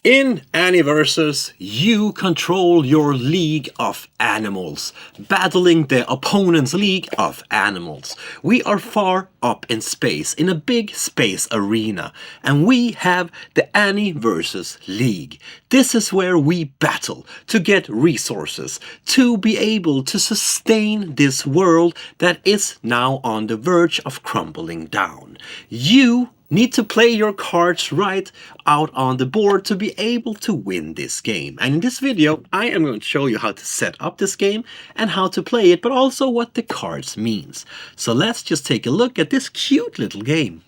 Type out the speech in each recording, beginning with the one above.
In Aniversus, you control your league of animals, battling the opponent's league of animals. We are far up in space, in a big space arena, and we have the Aniversus League. This is where we battle to get resources, to be able to sustain this world that is now on the verge of crumbling down. You need to play your cards right out on the board to be able to win this game. And in this video, I am going to show you how to set up this game and how to play it, but also what the cards means. So let's just take a look at this cute little game.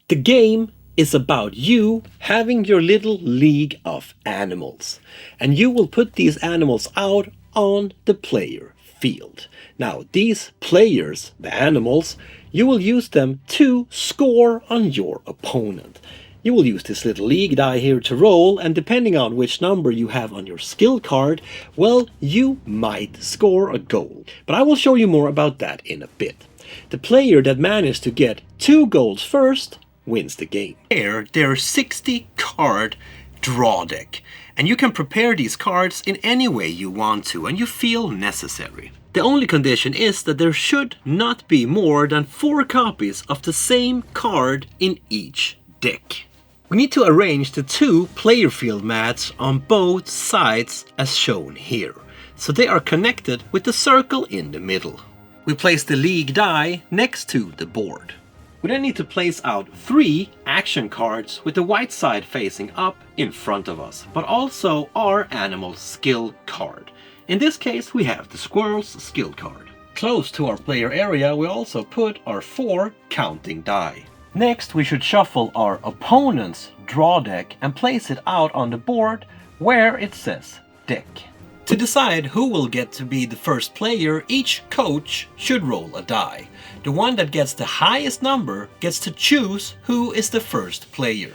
The game is about you having your little league of animals, and you will put these animals out on the player field. Now these players, the animals, you will use them to score on your opponent. You will use this little league die here to roll, and depending on which number you have on your skill card, well, you might score a goal. But I will show you more about that in a bit. The player that managed to get 2 goals first wins the game. There are 60 card draw deck, and you can prepare these cards in any way you want to and you feel necessary. The only condition is that there should not be more than 4 copies of the same card in each deck. We need to arrange the 2 player field mats on both sides as shown here, so they are connected with the circle in the middle. We place the league die next to the board. We then need to place out 3 action cards with the white side facing up in front of us, but also our animal skill card. In this case, we have the Squirrels skill card. Close to our player area, we also put our 4 counting die. Next, we should shuffle our opponent's draw deck and place it out on the board where it says deck. To decide who will get to be the first player, each coach should roll a die. The one that gets the highest number gets to choose who is the first player.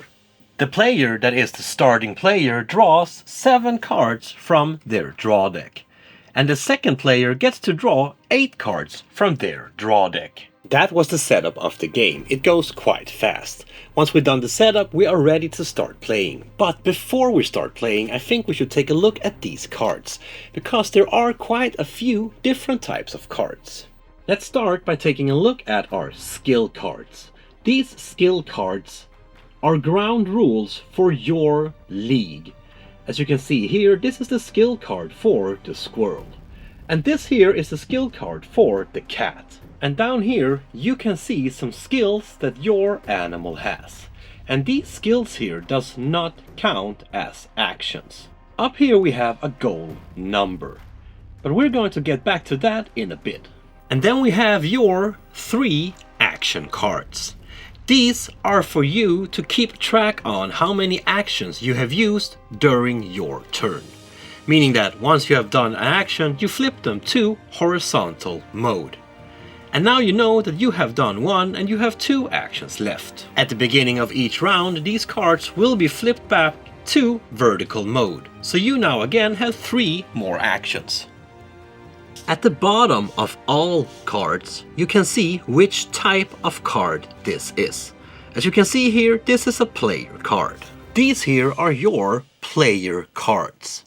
The player that is the starting player draws 7 cards from their draw deck, and the second player gets to draw 8 cards from their draw deck. That was the setup of the game. It goes quite fast. Once we've done the setup, we are ready to start playing. But before we start playing, I think we should take a look at these cards, because there are quite a few different types of cards. Let's start by taking a look at our skill cards. These skill cards are ground rules for your league. As you can see here, this is the skill card for the squirrel. And this here is the skill card for the cat. And down here you can see some skills that your animal has. And these skills here does not count as actions. Up here we have a goal number, but we're going to get back to that in a bit. And then we have your 3 action cards. These are for you to keep track on how many actions you have used during your turn. Meaning that once you have done an action, you flip them to horizontal mode. And now you know that you have done 1 and you have 2 actions left. At the beginning of each round, these cards will be flipped back to vertical mode. So you now again have 3 more actions. At the bottom of all cards, you can see which type of card this is. As you can see here, this is a player card. These here are your player cards.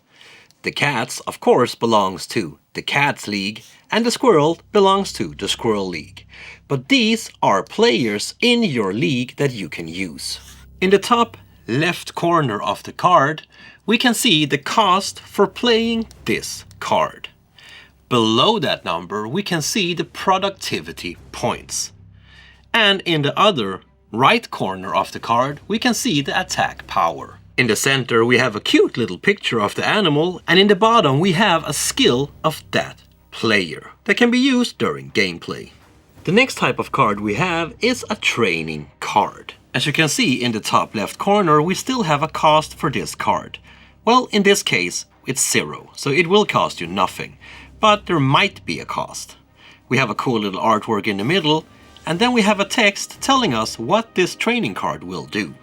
The cats, of course, belongs to the Cats League, and the squirrel belongs to the Squirrel League. But these are players in your league that you can use. In the top left corner of the card, we can see the cost for playing this card. Below that number, we can see the productivity points. And in the other right corner of the card, we can see the attack power. In the center, we have a cute little picture of the animal, and in the bottom, we have a skill of that player that can be used during gameplay. The next type of card we have is a training card. As you can see in the top left corner, we still have a cost for this card. Well, in this case, it's 0, so it will cost you nothing, but there might be a cost. We have a cool little artwork in the middle, and then we have a text telling us what this training card will do.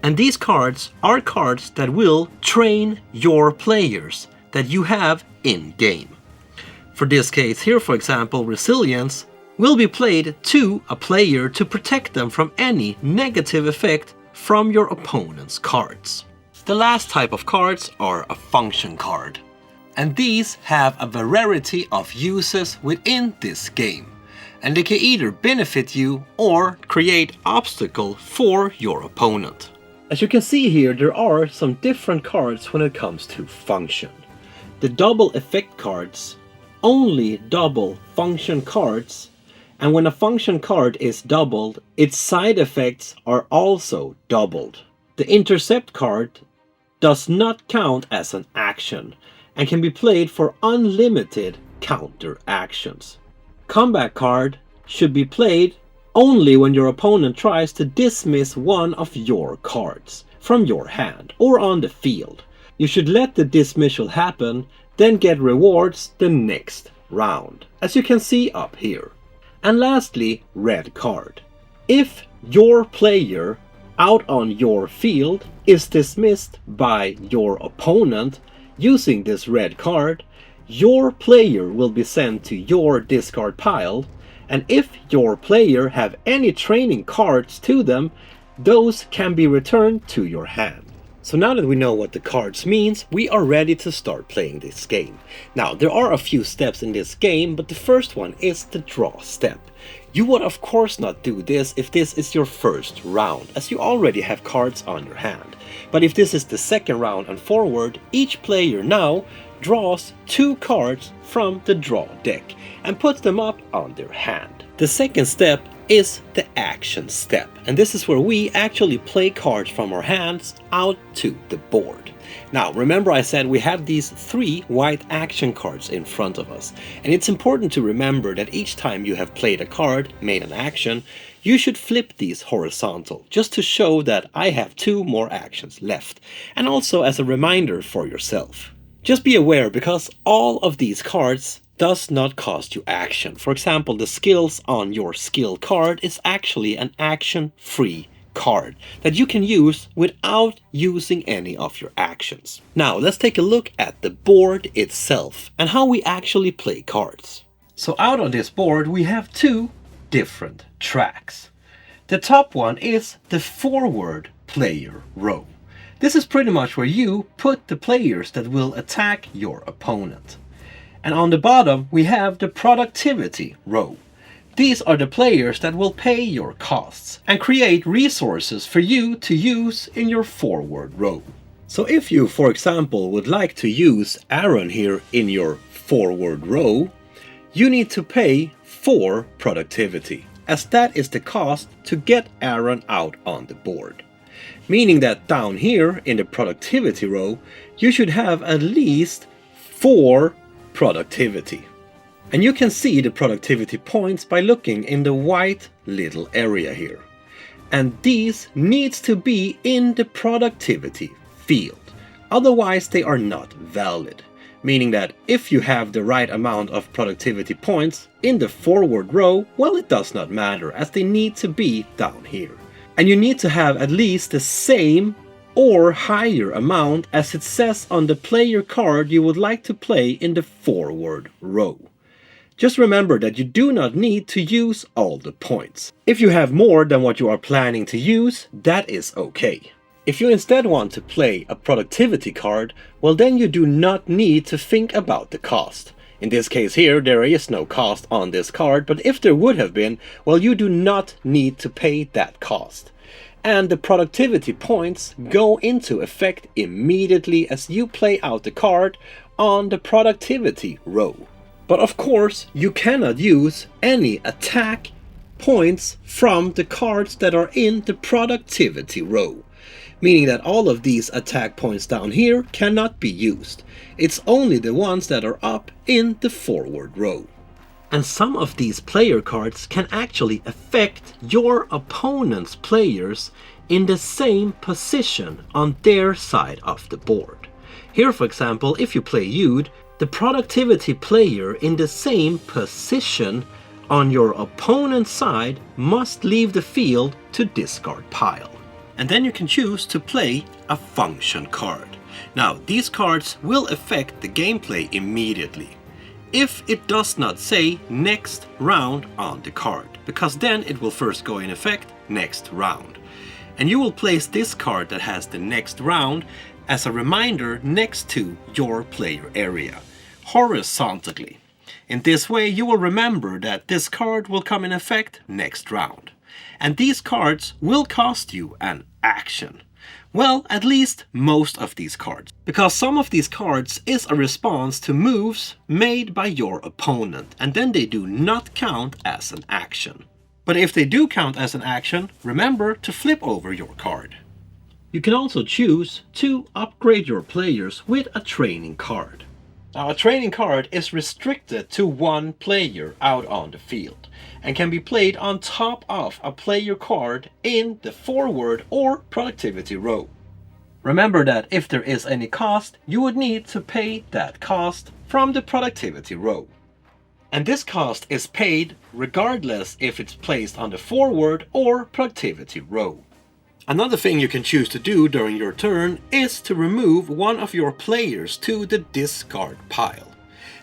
And these cards are cards that will train your players that you have in game. For this case here, for example, resilience will be played to a player to protect them from any negative effect from your opponent's cards. The last type of cards are a function card, and these have a variety of uses within this game, and they can either benefit you or create obstacle for your opponent. As you can see here, there are some different cards when it comes to function. The double effect cards only double function cards, and when a function card is doubled, its side effects are also doubled. The intercept card does not count as an action and can be played for unlimited counter actions. Combat card should be played only when your opponent tries to dismiss one of your cards from your hand or on the field. You should let the dismissal happen, then get rewards the next round, as you can see up here. And lastly, red card. If your player out on your field is dismissed by your opponent using this red card, your player will be sent to your discard pile, and if your player have any training cards to them, those can be returned to your hand. So now that we know what the cards means, we are ready to start playing this game. Now, there are a few steps in this game, but the first one is the draw step. You would of course not do this if this is your first round, as you already have cards on your hand. But if this is the second round and forward, each player now draws 2 cards from the draw deck and puts them up on their hand. The second step is the action step, and this is where we actually play cards from our hands out to the board. Now remember, I said we have these 3 white action cards in front of us, and it's important to remember that each time you have played a card, made an action, you should flip these horizontal, just to show that I have 2 more actions left, and also as a reminder for yourself. Just be aware, because all of these cards does not cost you action. For example, the skills on your skill card is actually an action-free card that you can use without using any of your actions. Now let's take a look at the board itself and how we actually play cards. So out on this board we have 2 different tracks. The top one is the forward player row. This is pretty much where you put the players that will attack your opponent. And on the bottom we have the productivity row. These are the players that will pay your costs and create resources for you to use in your forward row. So if you, for example, would like to use Aaron here in your forward row, you need to pay 4 productivity, as that is the cost to get Aaron out on the board. Meaning that down here in the productivity row, you should have at least 4 productivity. And you can see the productivity points by looking in the white little area here. And these needs to be in the productivity field. Otherwise they are not valid. Meaning that if you have the right amount of productivity points in the forward row, well, it does not matter, as they need to be down here. And you need to have at least the same or higher amount as it says on the player card you would like to play in the forward row. Just remember that you do not need to use all the points. If you have more than what you are planning to use, that is okay. If you instead want to play a productivity card, well, then you do not need to think about the cost. In this case here, there is no cost on this card, but if there would have been, well, you do not need to pay that cost. And the productivity points go into effect immediately as you play out the card on the productivity row. But of course, you cannot use any attack points from the cards that are in the productivity row. Meaning that all of these attack points down here cannot be used. It's only the ones that are up in the forward row. And some of these player cards can actually affect your opponent's players in the same position on their side of the board. Here, for example, if you play wield, the productivity player in the same position on your opponent's side must leave the field to discard pile. And then you can choose to play a function card. Now, these cards will affect the gameplay immediately. if it does not say next round on the card, because then it will first go in effect next round. And you will place this card that has the next round as a reminder next to your player area, horizontally. In this way you will remember that this card will come in effect next round. And these cards will cost you an action. Well, at least most of these cards. Because some of these cards is a response to moves made by your opponent, and then they do not count as an action. But if they do count as an action, remember to flip over your card. You can also choose to upgrade your players with a training card. Now, a training card is restricted to one player out on the field and can be played on top of a player card in the forward or productivity row. Remember that if there is any cost, you would need to pay that cost from the productivity row. And this cost is paid regardless if it's placed on the forward or productivity row. Another thing you can choose to do during your turn is to remove one of your players to the discard pile.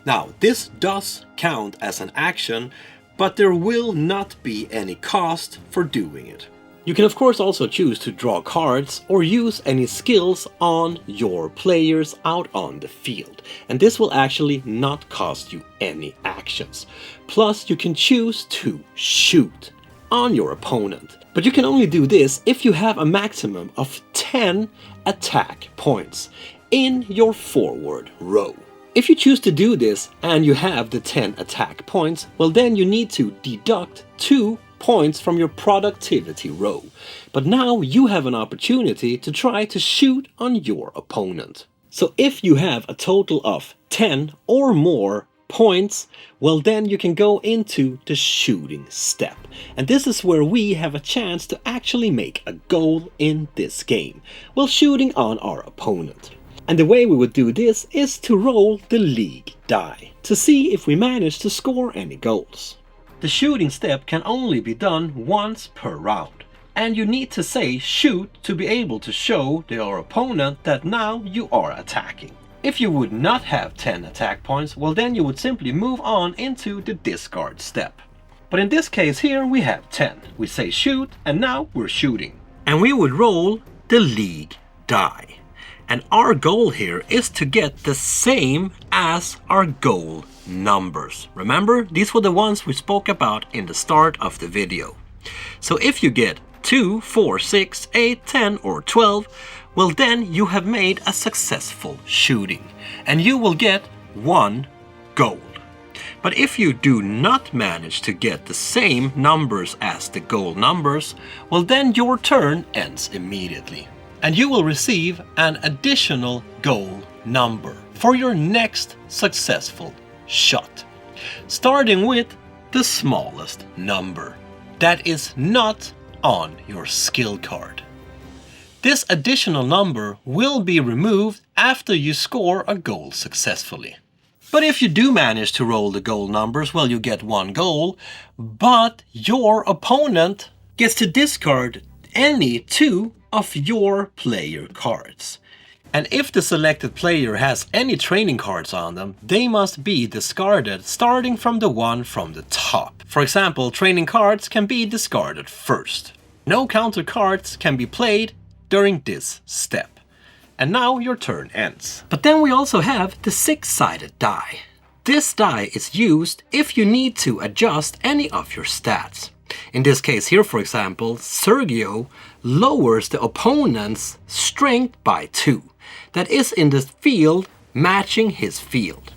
Now, this does count as an action, but there will not be any cost for doing it. You can of course also choose to draw cards or use any skills on your players out on the field, and this will actually not cost you any actions. Plus, you can choose to shoot on your opponent. But you can only do this if you have a maximum of 10 attack points in your forward row. If you choose to do this and you have the 10 attack points, well then you need to deduct 2 points from your productivity row. But now you have an opportunity to try to shoot on your opponent. So if you have a total of 10 or more points, well then you can go into the shooting step. And this is where we have a chance to actually make a goal in this game, while shooting on our opponent. And the way we would do this is to roll the league die, to see if we manage to score any goals. The shooting step can only be done once per round, and you need to say shoot to be able to show your opponent that now you are attacking. If you would not have 10 attack points, well then you would simply move on into the discard step. But in this case here we have 10. We say shoot, and now we're shooting. And we would roll the league die. And our goal here is to get the same as our goal numbers. Remember, these were the ones we spoke about in the start of the video. So if you get 2, 4, 6, 8, 10 or 12, well then you have made a successful shooting and you will get 1 gold. But if you do not manage to get the same numbers as the goal numbers, well then your turn ends immediately. And you will receive an additional goal number for your next successful shot. Starting with the smallest number that is not on your skill card. This additional number will be removed after you score a goal successfully. But if you do manage to roll the goal numbers, well, you get 1 goal, but your opponent gets to discard any 2 of your player cards. And if the selected player has any training cards on them, they must be discarded starting from the one from the top. For example, training cards can be discarded first. No counter cards can be played during this step. And now your turn ends. But then we also have the 6-sided die. This die is used if you need to adjust any of your stats. In this case here, for example, Sergio lowers the opponent's strength by 2. That is in the field matching his field.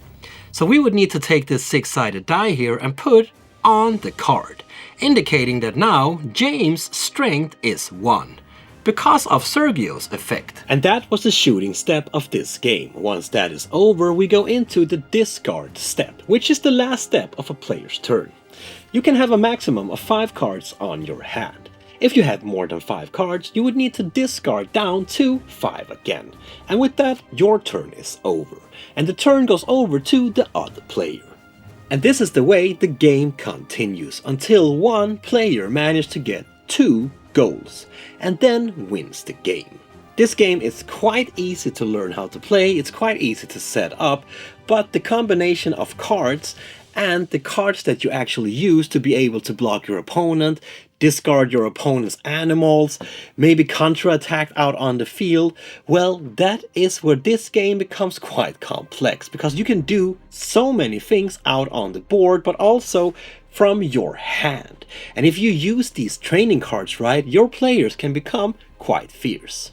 So we would need to take this 6-sided die here and put on the card, indicating that now James' strength is 1. Because of Sergio's effect. And that was the shooting step of this game. Once that is over, we go into the discard step, which is the last step of a player's turn. You can have a maximum of 5 cards on your hand. If you have more than 5 cards, you would need to discard down to 5 again. And with that, your turn is over. And the turn goes over to the other player. And this is the way the game continues until one player manages to get 2 goals and then wins the game. This game is quite easy to learn how to play, it's quite easy to set up, but the combination of cards and the cards that you actually use to be able to block your opponent, discard your opponent's animals, maybe counterattack out on the field, well, that is where this game becomes quite complex, because you can do so many things out on the board, but also from your hand. And if you use these training cards right, your players can become quite fierce.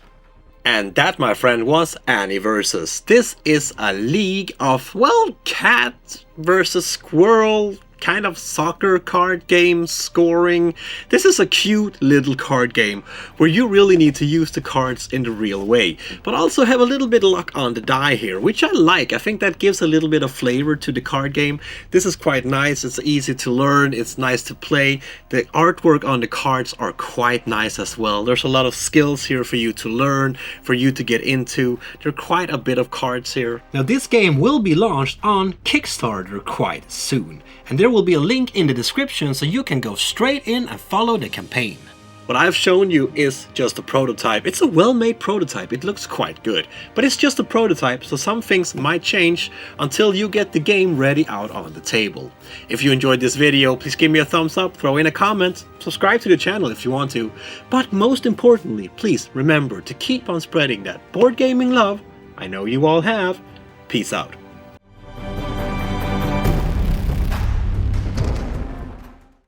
And that, my friend, was Aniversus. This is a league of, well, cat versus squirrel, kind of soccer card game, scoring. This is a cute little card game where you really need to use the cards in the real way, but also have a little bit of luck on the die here, which I like. I think that gives a little bit of flavor to the card game. This is quite nice. It's easy to learn. It's nice to play. The artwork on the cards are quite nice as well. There's a lot of skills here for you to learn, for you to get into. There are quite a bit of cards here. Now, this game will be launched on Kickstarter quite soon, and there will be a link in the description so you can go straight in and follow the campaign. What I've shown you is just a prototype. It's a well-made prototype. It looks quite good, but it's just a prototype, so some things might change until you get the game ready out on the table. If you enjoyed this video, please give me a thumbs up, throw in a comment, subscribe to the channel if you want to, but most importantly, please remember to keep on spreading that board gaming love I know you all have. Peace out.